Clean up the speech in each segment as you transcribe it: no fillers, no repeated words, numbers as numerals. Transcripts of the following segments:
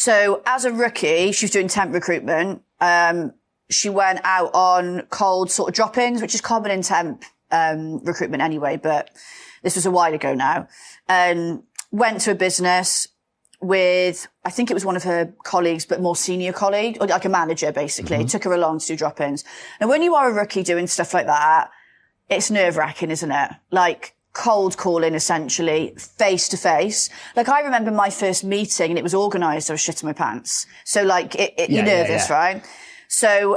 So as a rookie, she was doing temp recruitment. She went out on cold sort of drop-ins, which is common in temp recruitment anyway, but this was a while ago now. And went to a business with, I think it was one of her colleagues, but more senior colleague, or like a manager basically, took her along to do drop-ins. And when you are a rookie doing stuff like that, it's nerve-wracking, isn't it? Like cold calling essentially, face to face. Like I remember my first meeting and it was organised, I was shitting my pants. So like you're nervous, right? So,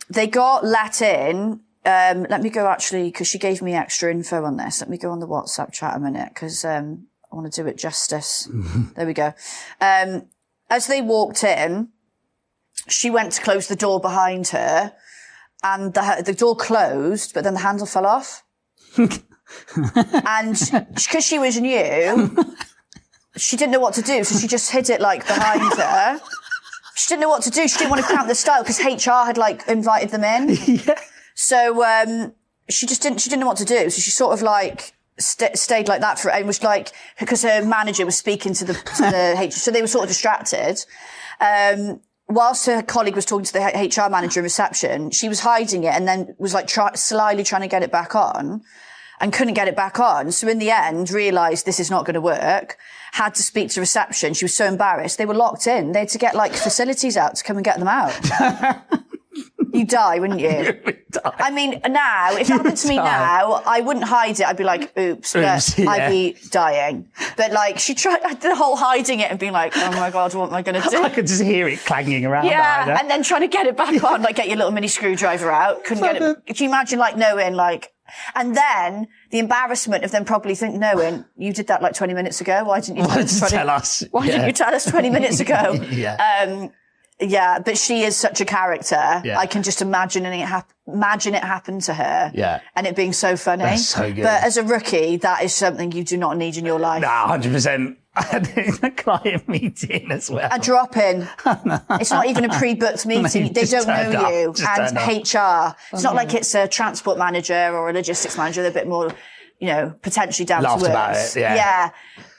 they got let in. Let me go actually, cause she gave me extra info on this. Let me go on the WhatsApp chat a minute, cause, I want to do it justice. There we go. As they walked in, she went to close the door behind her and the door closed, but then the handle fell off. And cause she was new, she didn't know what to do. So she just hid it like behind her. She didn't know what to do. She didn't want to cramp the style because HR had like invited them in. Yeah. So, she didn't know what to do. So she sort of like stayed like that and was like, because her manager was speaking to the HR. So they were sort of distracted. Whilst her colleague was talking to the HR manager in reception, she was hiding it and then was like slyly trying to get it back on and couldn't get it back on. So in the end, realised this is not going to work, had to speak to reception. She was so embarrassed. They were locked in. They had to get like facilities out to come and get them out. You'd die, wouldn't you? You would die. I mean, now, if it happened to me now, I wouldn't hide it. I'd be like, oops, but yeah. I'd be dying. But like, she tried the whole hiding it and being like, oh my God, what am I going to do? I could just hear it clanging around. Yeah, and then trying to get it back on, like get your little mini screwdriver out. Couldn't get it. Can you imagine like knowing like, and then the embarrassment of them probably knowing you did that like 20 minutes ago. Why didn't you tell us? Why didn't you tell us 20 minutes ago? Yeah. Yeah, but she is such a character. Yeah. I can just imagine it happen to her. Yeah. And it being so funny. That's so good. But as a rookie, that is something you do not need in your life. Nah, 100%. I had a client meeting as well. A drop-in. It's not even a pre-booked meeting. They don't know you. And HR. It's not like it's a transport manager or a logistics manager. They're a bit more, potentially down to earth. About it, yeah. Yeah.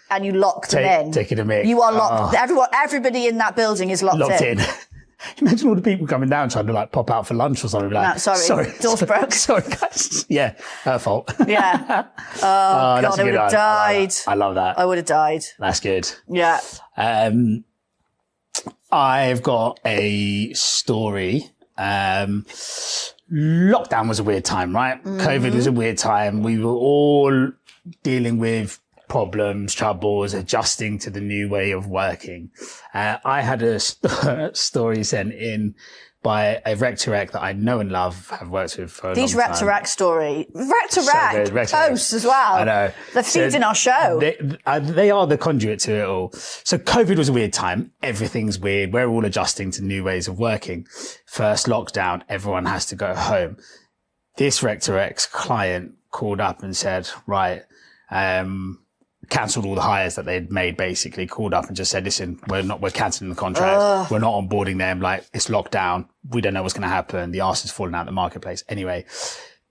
And you lock them in. Taking a mic. You are locked. Everybody in that building is locked in. Imagine all the people coming down trying to like pop out for lunch or something. Like, no, sorry. Door's broke. Sorry, guys. Yeah, her fault. Yeah. Oh God, I would have died. I love that. I would have died. That's good. Yeah. I've got a story. Lockdown was a weird time, right? Mm-hmm. COVID was a weird time. We were all dealing with problems, troubles, adjusting to the new way of working. I had a story sent in by a Rec-to-Rec that I know and love, have worked with for a long time. These Rec-to-Rec story. Rec-to-Rec posts as well. I know. They're feeding our show. They are the conduit to it all. So COVID was a weird time. Everything's weird. We're all adjusting to new ways of working. First lockdown, everyone has to go home. This Rec-to-Rec's client called up and said, right, cancelled all the hires that they'd made, basically called up and just said, listen, we're cancelling the contract. We're not onboarding them. Like, it's locked down. We don't know what's going to happen. The arse is falling out of the marketplace. Anyway,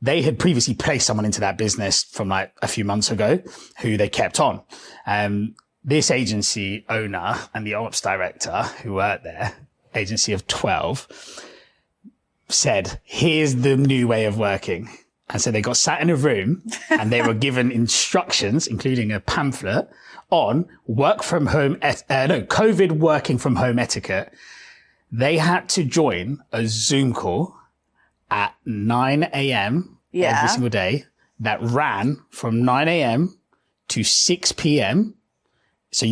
they had previously placed someone into that business from like a few months ago who they kept on. This agency owner and the ops director who worked there, agency of 12, said, here's the new way of working. And so they got sat in a room and they were given instructions, including a pamphlet on COVID working from home etiquette. They had to join a Zoom call at 9 a.m. every single day that ran from 9 a.m. to 6 p.m. So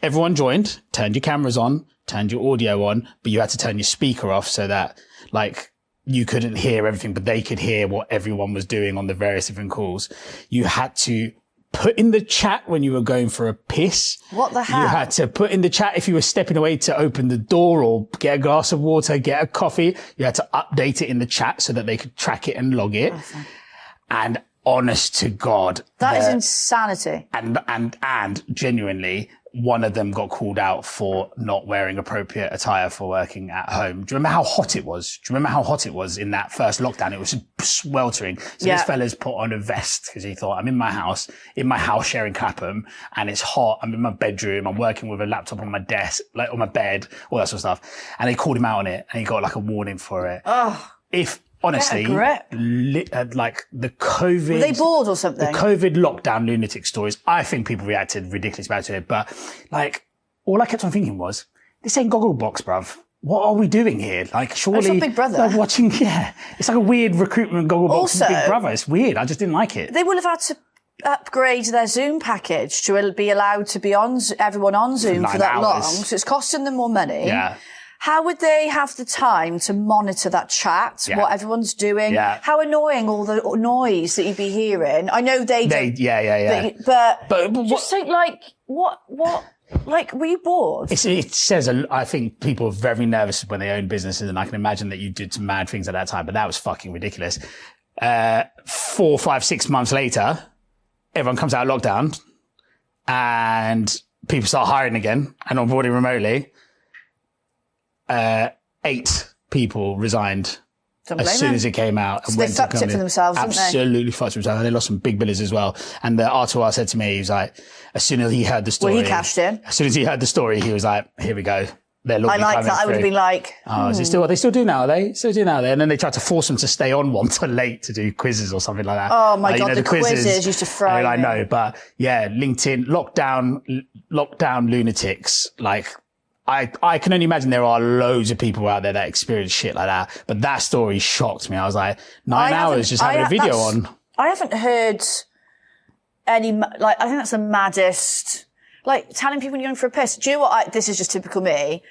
everyone joined, turned your cameras on, turned your audio on, but you had to turn your speaker off so that you couldn't hear everything, but they could hear what everyone was doing on the various different calls. You had to put in the chat when you were going for a piss. What the hell? You had to put in the chat if you were stepping away to open the door or get a glass of water, get a coffee. You had to update it in the chat so that they could track it and log it. Awesome. And honest to God. That is insanity. And genuinely, one of them got called out for not wearing appropriate attire for working at home. Do you remember how hot it was? Do you remember how hot it was in that first lockdown? It was sweltering. So this fella's put on a vest because he thought, I'm in my house sharing Clapham, and it's hot. I'm in my bedroom. I'm working with a laptop on my desk, like on my bed, all that sort of stuff. And they called him out on it, and he got like a warning for it. Oh. Honestly, like the COVID... Were they bored or something? The COVID lockdown lunatic stories, I think people reacted ridiculous about it. But like, all I kept on thinking was, this ain't Gogglebox, bruv. What are we doing here? Like, surely... It's not Big Brother. Like watching, it's like a weird recruitment Gogglebox also, Big Brother. It's weird. I just didn't like it. They would have had to upgrade their Zoom package to be allowed to be on everyone on Zoom for that long. So it's costing them more money. Yeah. How would they have the time to monitor that chat, what everyone's doing? Yeah. How annoying all the noise that you'd be hearing. I know they do. Yeah. But just think what, like, were you bored? It says, I think people are very nervous when they own businesses, and I can imagine that you did some mad things at that time, but that was fucking ridiculous. 4, 5, 6 months later, everyone comes out of lockdown and people start hiring again and onboarding remotely. 8 people resigned as soon as it came out. And so they fucked it for themselves, didn't they? Absolutely fucked it for themselves. And they lost some big billers as well. And the R2R said to me, he was like, as soon as he heard the story... Well, he cashed in. As soon as he heard the story, he was like, here we go. I like that. I would have been like... Oh, is it still... They still do now, are they? Still do now, are they? And then they tried to force them to stay on one till late to do quizzes or something like that. Oh, my God, the quizzes used to fry me. I know, but yeah, LinkedIn, lockdown lunatics, like... I can only imagine there are loads of people out there that experience shit like that. But that story shocked me. I was like, 9 hours just having a video on. I haven't heard any, like, I think that's the maddest, like, telling people when you're going for a piss. Do you know what this is just typical me.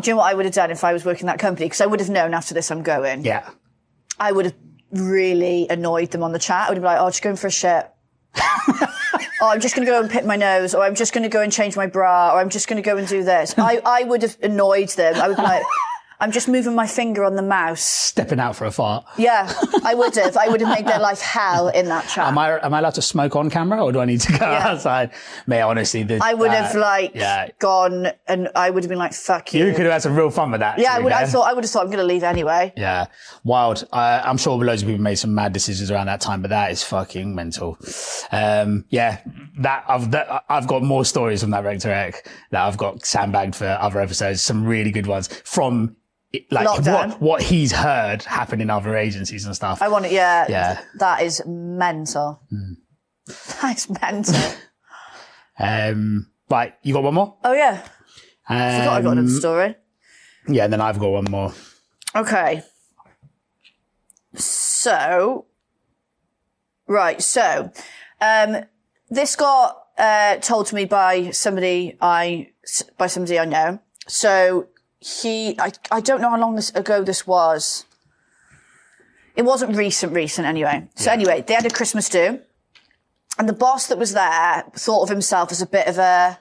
Do you know what I would have done if I was working that company? Because I would have known after this I'm going. Yeah. I would have really annoyed them on the chat. I would have been like, just going for a shit. I'm just going to go and pick my nose, or I'm just going to go and change my bra, or I'm just going to go and do this. I would have annoyed them. I would be like, I'm just moving my finger on the mouse. Stepping out for a fart. Yeah, I would have. I would have made their life hell in that chat. Am I allowed to smoke on camera, or do I need to go outside? Mate, honestly, I would have gone, and I would have been like, fuck you. You could have had some real fun with that. Yeah, I would have thought I'm going to leave anyway. Yeah. Wild. I'm sure loads of people made some mad decisions around that time, but that is fucking mental. I've got more stories from that Rectorec that I've got sandbagged for other episodes, some really good ones from like what he's heard happen in other agencies and stuff. I want it. Yeah. That is mental. That is mental. Right. You got one more? Oh yeah. I forgot I got another story. Yeah. And then I've got one more. Okay. So, this got told to me by somebody I know. So I don't know how long ago this was. It wasn't recent anyway. So anyway, they had a Christmas do, and the boss that was there thought of himself as a bit of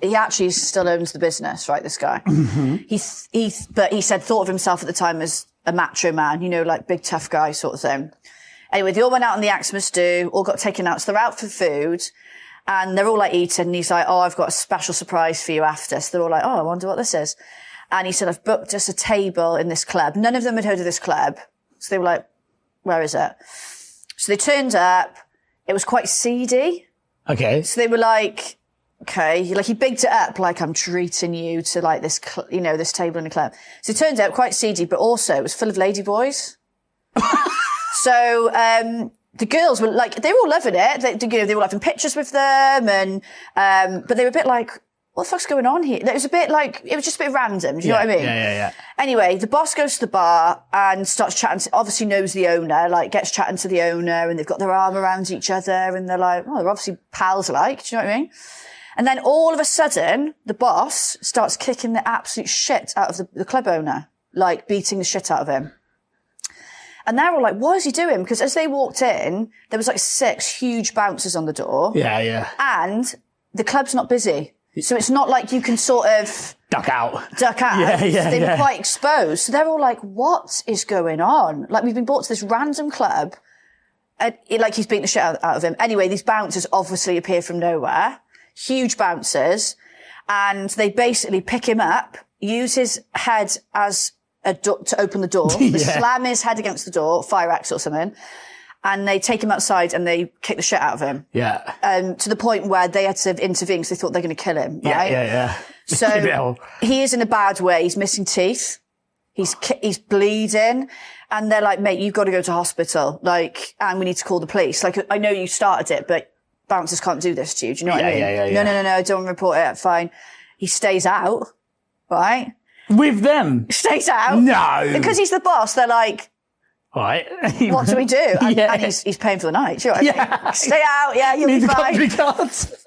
he actually still owns the business, right? This guy. Mm-hmm. But he said thought of himself at the time as a macho man, like big tough guy sort of thing. Anyway, they all went out on the Xmas do, all got taken out. So they're out for food, and they're all like eating, and he's like, I've got a special surprise for you after. So they're all like, I wonder what this is. And he said, I've booked us a table in this club. None of them had heard of this club. So they were like, where is it? So they turned up. It was quite seedy. Okay. So they were like, okay, like he bigged it up, like I'm treating you to like this, this table in the club. So it turned out quite seedy, but also it was full of ladyboys. So, the girls were like, they were all loving it. They were having pictures with them and, but they were a bit like, what the fuck's going on here? It was just a bit random. Do you know what I mean? Yeah. Anyway, the boss goes to the bar and starts chatting, obviously knows the owner, like gets chatting to the owner, and they've got their arm around each other, and they're like, they're obviously pals like, do you know what I mean? And then all of a sudden, the boss starts kicking the absolute shit out of the club owner, like beating the shit out of him. And they're all like, what is he doing? Because as they walked in, there was like 6 huge bouncers on the door. Yeah. And the club's not busy. So it's not like you can sort of duck out. Yeah. They were quite exposed. So they're all like, what is going on? Like, we've been brought to this random club, and like he's beating the shit out of him. Anyway, these bouncers obviously appear from nowhere. Huge bouncers. And they basically pick him up, use his head as a door to open the door, they slam his head against the door, fire axe or something, and they take him outside and they kick the shit out of him. Yeah. To the point where they had to intervene because they thought they were going to kill him. Right? Yeah. So he is in a bad way. He's missing teeth. He's bleeding. And they're like, mate, you've got to go to hospital. Like, and we need to call the police. Like, I know you started it, but bouncers can't do this to you. Do you know what I mean? Yeah. No, don't report it. Fine. He stays out, right? With them? Stays out. No. Because he's the boss. They're like, right. What do we do? And he's paying for the night. Do you know what I mean? Stay out. You'll be fine. Company cards.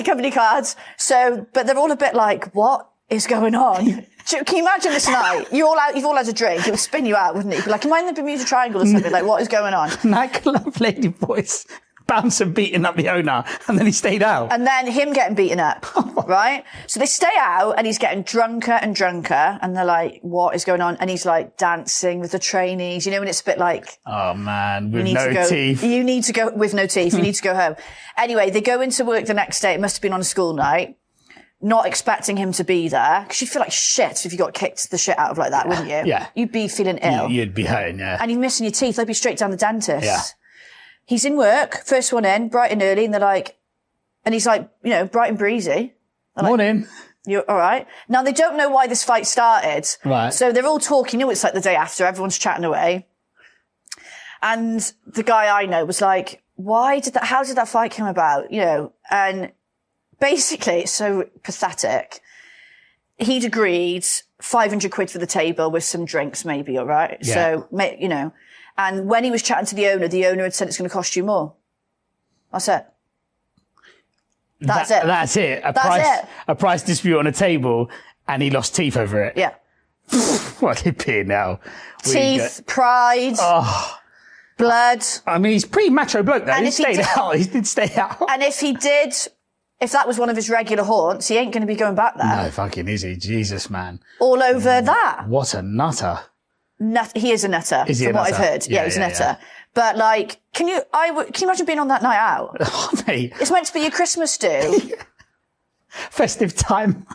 Company cards. So, but they're all a bit like, what is going on? Can you imagine this night? You've all had a drink. It would spin you out, wouldn't it? You'd be like, am I in the Bermuda Triangle or something? Like, what is going on? Nightclub lady voice. Bouncer beating up the owner, and then he stayed out. And then him getting beaten up, right? So they stay out, and he's getting drunker and drunker, and they're like, what is going on? And he's like dancing with the trainees, you know, and it's a bit like... Oh, man, with no teeth. You need to go, with no teeth, you need to go home. Anyway, they go into work the next day. It must have been on a school night. Not expecting him to be there, because you'd feel like shit if you got kicked the shit out of like that, wouldn't you? Yeah. You'd be feeling ill. You'd be hurting, yeah. And you're missing your teeth. They'd be straight down the dentist. Yeah. He's in work, first one in, bright and early, and they're like, and he's like, you know, bright and breezy. Morning. Like, you're all right. Now, they don't know why this fight started. Right. So they're all talking. You know, it's like the day after, everyone's chatting away. And the guy I know was like, how did that fight come about? You know, and basically, it's so pathetic. He'd agreed 500 quid for the table with some drinks, maybe, all right? Yeah. So, you know, and when he was chatting to the owner had said it's going to cost you more. That's it. That's it. A price dispute on a table, and he lost teeth over it. Yeah. What a pin now. Teeth, pride, blood. I mean, he's pretty macho bloke, though. And He did stay out. And if that was one of his regular haunts, he ain't going to be going back there. No, fucking is he? Jesus, man. All over that. What a nutter. He is a nutter, is he from a what nutter? I've heard. Yeah, he's a nutter. Yeah. But like, can you imagine being on that night out? Oh, mate. It's meant to be your Christmas do. Festive time.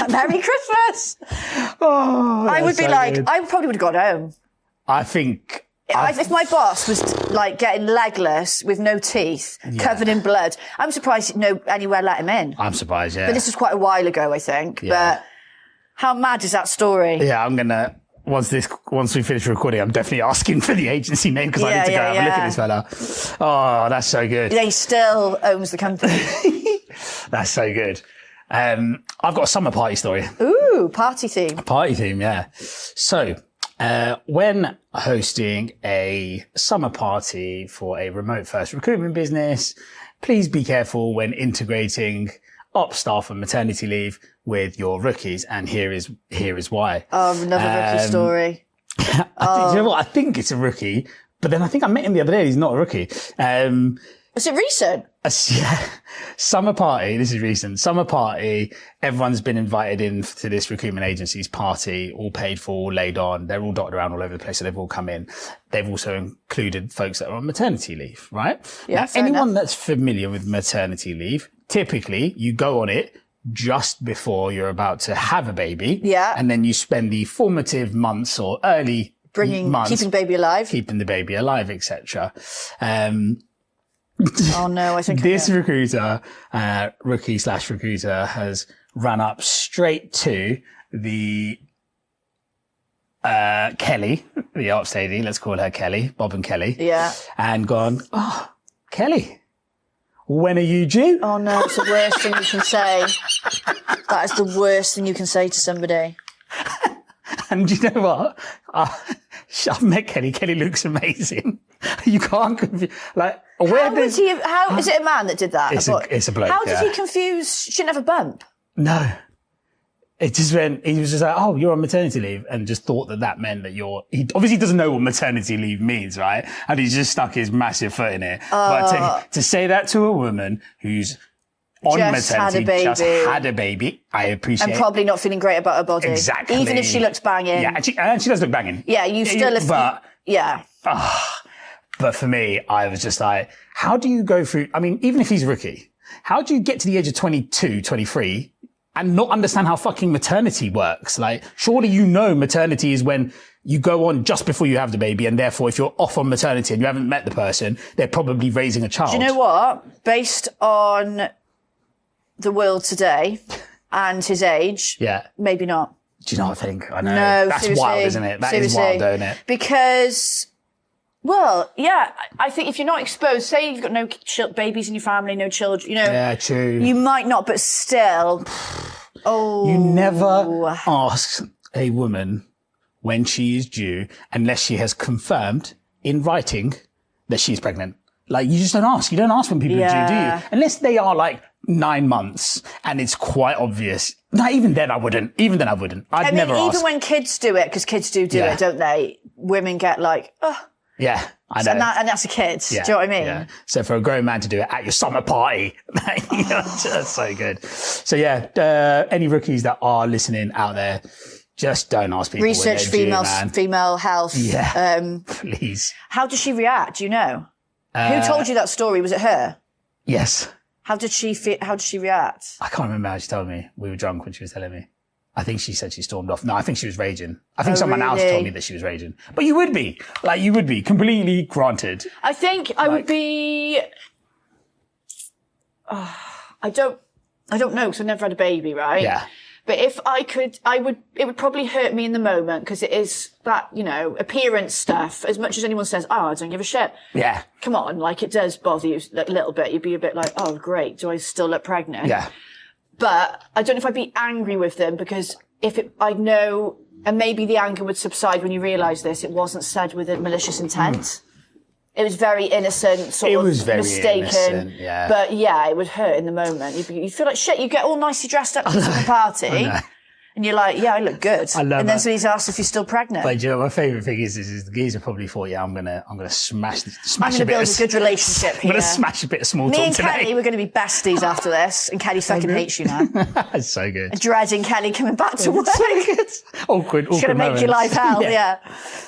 Merry Christmas. Oh, I would be so like, good. I probably would have gone home. I think... If my boss was like getting legless with no teeth, covered in blood, I'm surprised anywhere let him in. I'm surprised, yeah. But this was quite a while ago, I think. Yeah. But how mad is that story? Yeah, I'm going to... Once we finish recording, I'm definitely asking for the agency name because I need to go have a look at this fella. Oh, that's so good. Yeah, he still owns the company. That's so good. I've got a summer party story. Ooh, party theme. Party theme, yeah. So, when hosting a summer party for a remote first recruitment business, please be careful when integrating ops staff on maternity leave with your rookies, and here is why. Oh, another rookie story. You know what? I think it's a rookie, but then I think I met him the other day. He's not a rookie. Was it recent? Summer party. This is recent. Summer party. Everyone's been invited in to this recruitment agency's party, all paid for, all laid on. They're all dotted around all over the place, so they've all come in. They've also included folks that are on maternity leave, right? Yeah. Now, anyone that's familiar with maternity leave, typically you go on it just before you're about to have a baby. Yeah. And then you spend the formative months or early months keeping baby alive. keeping the baby alive, etc. Oh no, I think this rookie/recruiter has run up straight to the Kelly, the ops lady, let's call her Kelly, Bob and Kelly. Yeah. And gone, oh, Kelly, when are you due? Oh no, it's the worst thing you can say. That is the worst thing you can say to somebody. And you know what? I've met Kelly. Kelly looks amazing. You can't confuse. Like, How is it a man that did that? It's a bloke. How did he confuse? She didn't have a bump. No. It just went, he was just like, oh, you're on maternity leave, and just thought that meant that he obviously doesn't know what maternity leave means, right? And he's just stuck his massive foot in it. But to say that to a woman who's on maternity, just had a baby, I appreciate. And probably not feeling great about her body. Exactly. Even if she looks banging. Yeah, and she does look banging. Yeah, you still have, yeah. But for me, I was just like, how do you go through, I mean, even if he's rookie, how do you get to the age of 22, 23 and not understand how fucking maternity works. Like, surely you know maternity is when you go on just before you have the baby, and therefore if you're off on maternity and you haven't met the person, they're probably raising a child. Do you know what? Based on the world today and his age, maybe not. Do you know what I think? I know. No, that's seriously, wild, isn't it? That is wild, isn't it? Because, well, yeah, I think if you're not exposed, say you've got no babies in your family, no children, you know. Yeah, true. You might not, but still. You never ask a woman when she is due unless she has confirmed in writing that she's pregnant. Like, you just don't ask. You don't ask when people are due, do you? Unless they are like 9 months and it's quite obvious. No, even then I wouldn't. I'd never ask. Even when kids do it, because kids do it, don't they? Women get like, oh. Yeah, I know. And that's a kid. Do you know what I mean? Yeah. So for a grown man to do it at your summer party, that's so good. So any rookies that are listening out there, just don't ask people. Research female health. Yeah, please. How does she react? Do you know? Who told you that story? Was it her? Yes. How did she react? I can't remember how she told me. We were drunk when she was telling me. I think she said she stormed off. No, I think she was raging. I think someone else told me that she was raging. But you would be. Like, you would be. Completely granted. I think I would be... I don't know, because I've never had a baby, right? Yeah. But if I could, it would probably hurt me in the moment, because it is that, you know, appearance stuff. As much as anyone says, I don't give a shit. Yeah. Come on, like, it does bother you a little bit. You'd be a bit like, oh, great, do I still look pregnant? Yeah. But I don't know if I'd be angry with them, because I know, and maybe the anger would subside when you realise this, it wasn't said with a malicious intent. It was very innocent, sort of mistaken. Innocent, yeah. But yeah, it would hurt in the moment. You'd feel like shit. You get all nicely dressed up to the party. And you're like, yeah, I look good. I love and then somebody's asked if you're still pregnant. But you know, my favourite thing is the geezer probably thought, yeah, I'm gonna smash I'm gonna build a good relationship here. I'm gonna smash a bit of small talk today. Me and Kelly, we're gonna be besties after this, and Kelly fucking hates you now. That's so good. Dreading Kelly coming back to work. So good. Awkward It's gonna make your life hell, yeah.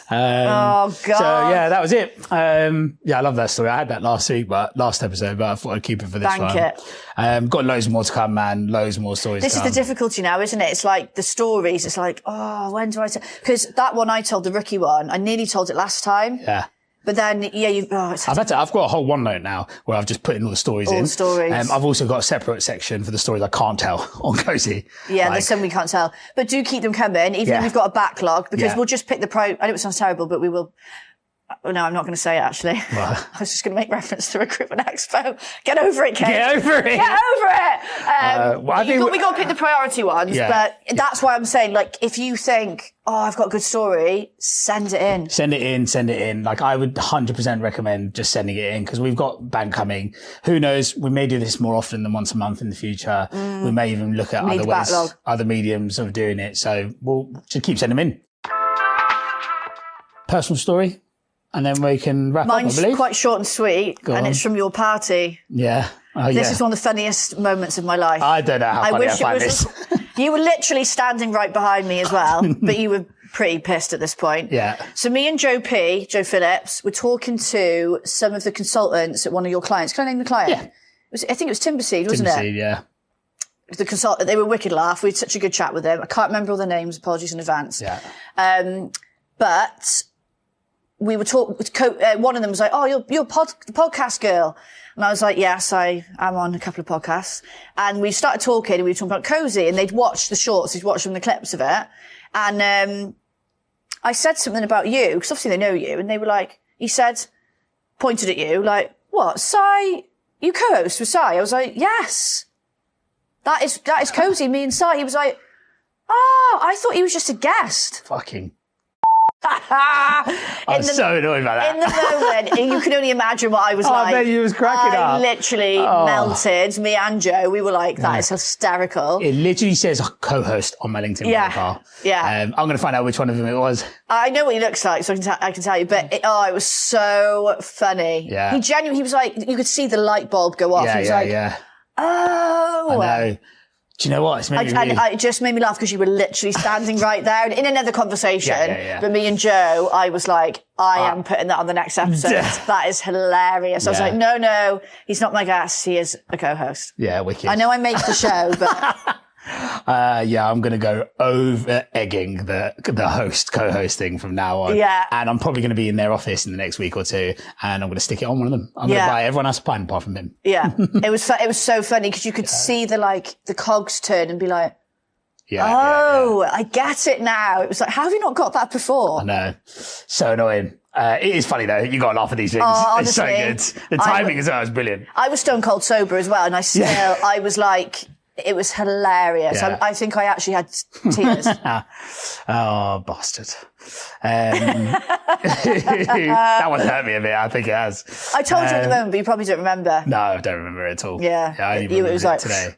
Oh God. So yeah, that was it. Yeah, I love that story. I had that last episode, but I thought I'd keep it for this one. Thank it. Got loads more to come, man. Loads more stories. This is the difficulty now, isn't it? It's like the stories. It's like, oh, when do I tell? Because that one I told, the rookie one, I nearly told it last time. Yeah. But then, I've got a whole OneNote now where I've just put in all the stories in. Stories. I've also got a separate section for the stories I can't tell on KOSI. Yeah, there's some we can't tell. But do keep them coming, even if we've got a backlog, because we'll just pick I know it sounds terrible, but we will. Oh, no, I'm not going to say it, actually. What? I was just going to make reference to Recruitment Expo. Get over it, Kate. Get over it. Get over it. We got to pick the priority ones, but that's why I'm saying, like, if you think, oh, I've got a good story, send it in. Send it in. Like, I would 100% recommend just sending it in, because we've got bang coming. Who knows? We may do this more often than once a month in the future. We may even look at other mediums of doing it. So we'll just keep sending them in. Personal story? And then we can wrap up, I believe. Mine's quite short and sweet, it's from your party. Yeah. This is one of the funniest moments of my life. I don't know how funny I find this. You were literally standing right behind me as well, but you were pretty pissed at this point. Yeah. So me and Joe Phillips were talking to some of the consultants at one of your clients. Can I name the client? Yeah. I think it was Timberseed, wasn't it? Timberseed, yeah. The consultant, they were wicked laugh. We had such a good chat with them. I can't remember all their names. Apologies in advance. Yeah. But we were talking, one of them was like, oh, you're the podcast girl. And I was like, yes, I am on a couple of podcasts. And we started talking and we were talking about KOSI, and they'd watched the shorts, they'd watched some of the clips of it. And, I said something about you, because obviously they know you, and they were like, pointed at you, like, what, Si, you co-host with Si? I was like, yes. That is KOSI, me and Si. He was like, oh, I thought he was just a guest. Fucking. I'm so annoyed by that. In the moment, you can only imagine what I was like. I bet you was cracking up. I literally melted. Me and Joe, we were like, that is hysterical. It literally says co-host on my LinkedIn profile. Yeah. I'm going to find out which one of them it was. I know what he looks like, so I can tell you. But it was so funny. Yeah. He was like, you could see the light bulb go off. He was like, oh. I know. Do you know what? It just made me laugh because you were literally standing right there. And in another conversation, but me and Joe, I was like, I am putting that on the next episode. That is hilarious. I was like, no, he's not my guest. He is a co-host. Yeah, wicked. I know I make the show, but I'm going to go over egging the co-hosting from now on. Yeah. And I'm probably going to be in their office in the next week or two, and I'm going to stick it on one of them. I'm going to buy everyone else a pint apart from him. Yeah. It was so funny because you could see the cogs turn and be like, I get it now. It was like, how have you not got that before? I know. So annoying. It is funny though. You got to laugh at these things. It's so good. The timing as well is brilliant. I was stone cold sober as well, and I was like, it was hilarious. Yeah. I think I actually had tears. Oh, bastard. That one hurt me a bit. I think it has. I told you at the moment, but you probably don't remember. No, I don't remember it at all. Yeah. I only remember it today.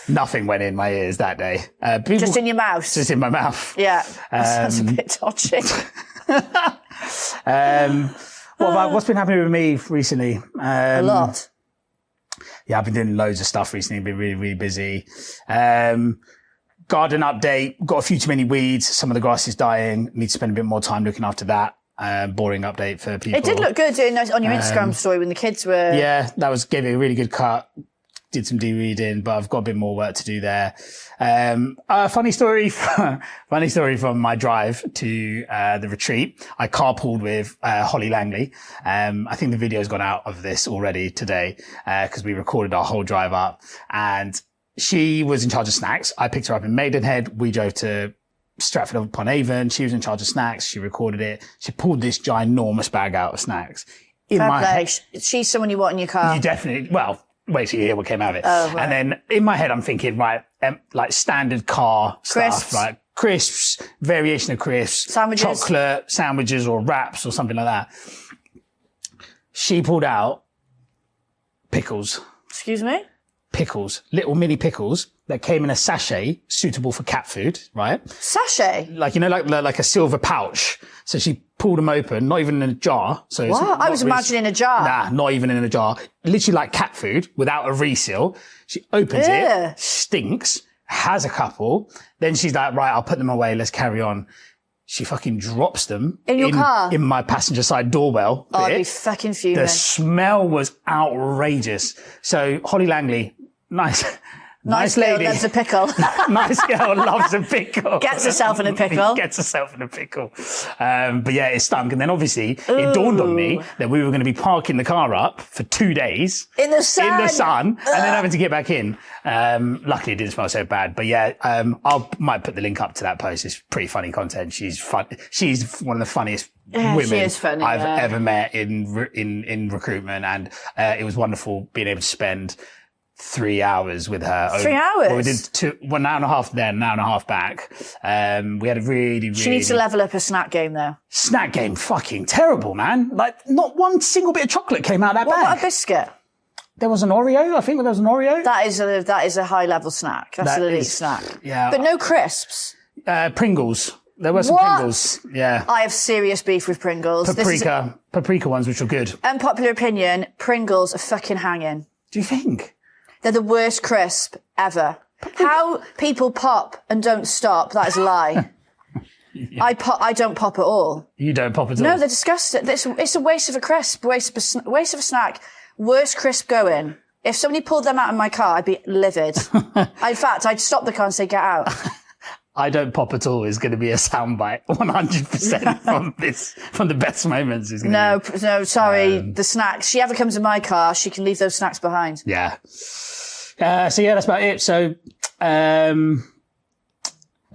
Nothing went in my ears that day. Just in your mouth. Just in my mouth. Yeah. That's a bit dodgy. What's been happening with me recently? A lot. Yeah, I've been doing loads of stuff recently. Been really, really busy. Garden update. Got a few too many weeds. Some of the grass is dying. Need to spend a bit more time looking after that. Boring update for people. It did look good on your Instagram story when the kids were. Yeah, gave it a really good cut. Did some de-weeding, but I've got a bit more work to do there. Funny story from my drive to the retreat. I carpooled with Holly Langley. I think the video's gone out of this already today because we recorded our whole drive up, and she was in charge of snacks. I picked her up in Maidenhead. We drove to Stratford-upon-Avon. She was in charge of snacks. She recorded it. She pulled this ginormous bag out of snacks. Fair play. She's someone you want in your car. You definitely, wait till you hear what came out of it. Oh, right. And then in my head, I'm thinking, right, like standard car Crisps. stuff, right? Crisps, variation of crisps, sandwiches, chocolate sandwiches or wraps or something like that. She pulled out pickles. Excuse me? Pickles, little mini pickles that came in a sachet suitable for cat food, right? Sachet? Like a silver pouch. So she pulled them open, not even in a jar. So it's what? I was imagining a jar. Nah, not even in a jar. Literally like cat food without a reseal. She opens it, stinks, has a couple. Then she's like, right, I'll put them away. Let's carry on. She fucking drops them in your car, in my passenger side doorbell. Oh, I'd be fucking fuming. The smell was outrageous. So Holly Langley, nice lady. Loves a pickle. Nice girl, loves a pickle. Gets herself in a pickle. But yeah, it stunk. And then obviously it dawned on me that we were going to be parking the car up for 2 days. In the sun. And then having to get back in. Luckily it didn't smell so bad. But yeah, might put the link up to that post. It's pretty funny content. She's fun. She's one of the funniest women I've ever met in recruitment. And it was wonderful being able to spend 3 hours with her. 3 hours? Well, we did 1 hour and a half there, an hour and a half back. We had a really... She needs to level up her snack game though. Snack game, fucking terrible, man. Like, not one single bit of chocolate came out of that bag. What about a biscuit? There was an Oreo. I think there was an Oreo. That is a high level snack. That's an elite snack. Yeah. But no crisps. Pringles. There were some Pringles. Yeah. I have serious beef with Pringles. Paprika ones, which were good. Unpopular opinion, Pringles are fucking hanging. Do you think? They're the worst crisp ever. How people pop and don't stop, that is a lie. Yeah. I don't pop at all. You don't pop at all? No, they're disgusting. It's a waste of a crisp, waste of a snack. Worst crisp going. If somebody pulled them out of my car, I'd be livid. In fact, I'd stop the car and say, get out. I don't pop at all is going to be a soundbite 100% from the best moments. No, sorry. The snacks. She ever comes in my car, she can leave those snacks behind. Yeah. So yeah, that's about it. So,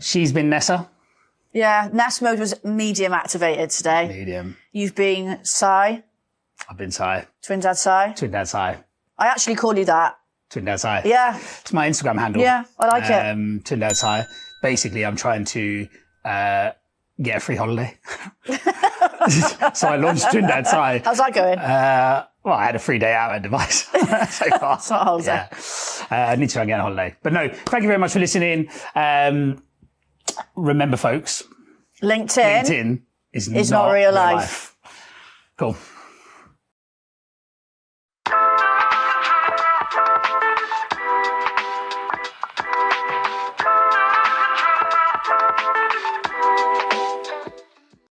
she's been Nessa. Yeah. Ness mode was medium activated today. Medium. You've been Sai. I've been Sai. Twin Dad Sai. Twin Dad Sai. I actually call you that. Twin Dad Sai. Yeah. It's my Instagram handle. Yeah, I like it. Twin Dad Sai. Basically, I'm trying to get a free holiday. So I launched Twin Dad Sai. How's that going? Well, I had a free day out at Device so far. That's not a holiday. Yeah. I need to try and get a holiday. But no, thank you very much for listening. Remember, folks, LinkedIn is not real life. Cool.